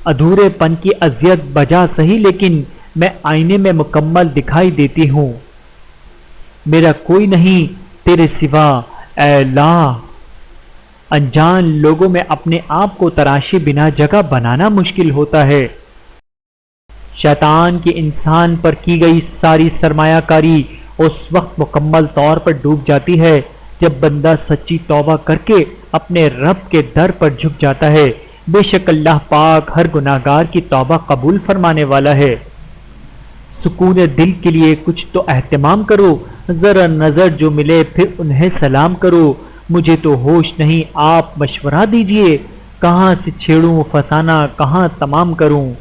ادھورے پن کی اذیت بجا سہی لیکن میں آئینے میں مکمل دکھائی دیتی ہوں۔ میرا کوئی نہیں تیرے سوا اے اللہ۔ انجان لوگوں میں اپنے آپ کو تراشے بنا جگہ بنانا مشکل ہوتا ہے۔ شیطان کی انسان پر کی گئی ساری سرمایہ کاری اس وقت مکمل طور پر ڈوب جاتی ہے جب بندہ سچی توبہ کر کے اپنے رب کے در پر جھک جاتا ہے۔ بے شک اللہ پاک ہر گناہگار کی توبہ قبول فرمانے والا ہے۔ سکون دل کے لیے کچھ تو اہتمام کرو، ذرا نظر جو ملے پھر انہیں سلام کرو۔ مجھے تو ہوش نہیں، آپ مشورہ دیجئے، کہاں سے چھیڑوں فسانہ کہاں تمام کروں۔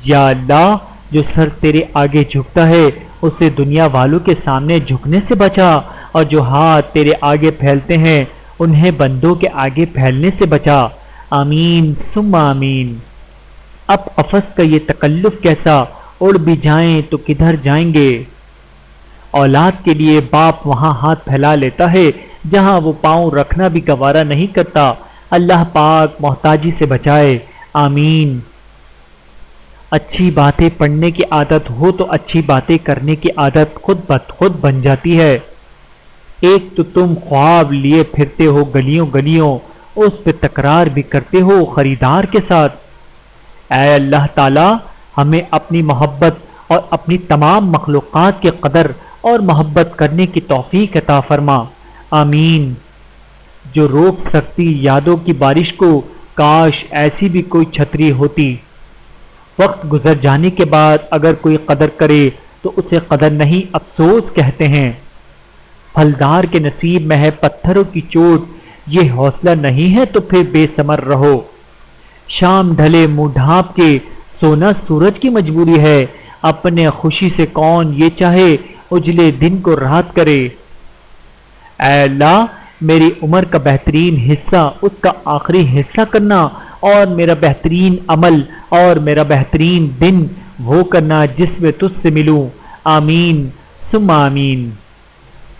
یا اللہ، جو سر تیرے آگے جھکتا ہے اسے دنیا والوں کے سامنے جھکنے سے بچا، اور جو ہاتھ تیرے آگے پھیلتے ہیں انہیں بندوں کے آگے پھیلنے سے بچا۔ آمین ثم آمین۔ اب قفس کا یہ تکلف کیسا، اڑ بھی جائیں تو کدھر جائیں گے۔ اولاد کے لیے باپ وہاں ہاتھ پھیلا لیتا ہے جہاں وہ پاؤں رکھنا بھی گوارا نہیں کرتا۔ اللہ پاک محتاجی سے بچائے، آمین۔ اچھی باتیں پڑھنے کی عادت ہو تو اچھی باتیں کرنے کی عادت خود بخود بن جاتی ہے۔ ایک تو تم خواب لیے پھرتے ہو گلیوں گلیوں، اس پہ تکرار بھی کرتے ہو خریدار کے ساتھ۔ اے اللہ تعالی، ہمیں اپنی محبت اور اپنی تمام مخلوقات کے قدر اور محبت کرنے کی توفیق عطا فرما، آمین۔ جو روک سکتی یادوں کی بارش کو، کاش ایسی بھی کوئی چھتری ہوتی۔ وقت گزر جانے کے بعد اگر کوئی قدر کرے تو اسے قدر نہیں افسوس کہتے ہیں۔ پھلدار کے نصیب میں ہے پتھروں کی چوٹ، یہ حوصلہ نہیں ہے تو پھر بے ثمر رہو۔ شام ڈھلے منہ ڈھانپ کے سونا سورج کی مجبوری ہے، اپنے خوشی سے کون یہ چاہے اجلے دن کو رات کرے۔ اے اللہ، میری عمر کا بہترین حصہ اس کا آخری حصہ کرنا، اور میرا بہترین عمل اور میرا بہترین دن وہ کرنا جس میں تجھ سے ملوں، آمین ثم آمین۔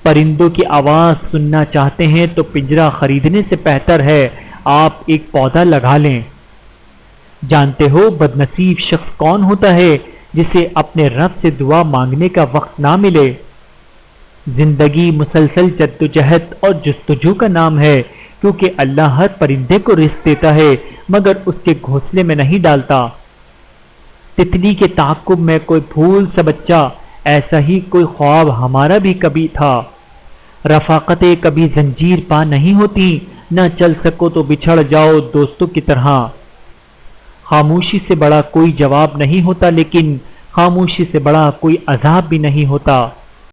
پرندوں کی آواز سننا چاہتے ہیں تو پنجرہ خریدنے سے بہتر ہے آپ ایک پودا لگا لیں۔ جانتے ہو بد نصیب شخص کون ہوتا ہے جسے اپنے رب سے دعا مانگنے کا وقت نہ ملے۔ زندگی مسلسل جدوجہد اور جستجو کا نام ہے، کیونکہ اللہ ہر پرندے کو رزق دیتا ہے مگر اس کے گھونسلے میں نہیں ڈالتا۔ تتلی کے تعاقب میں کوئی پھول سا بچہ، ایسا ہی کوئی خواب ہمارا بھی کبھی تھا۔ رفاقتیں کبھی زنجیر پا نہیں ہوتی، نہ چل سکو تو بچھڑ جاؤ دوستوں کی طرح۔ خاموشی سے بڑا کوئی جواب نہیں ہوتا، لیکن خاموشی سے بڑا کوئی عذاب بھی نہیں ہوتا۔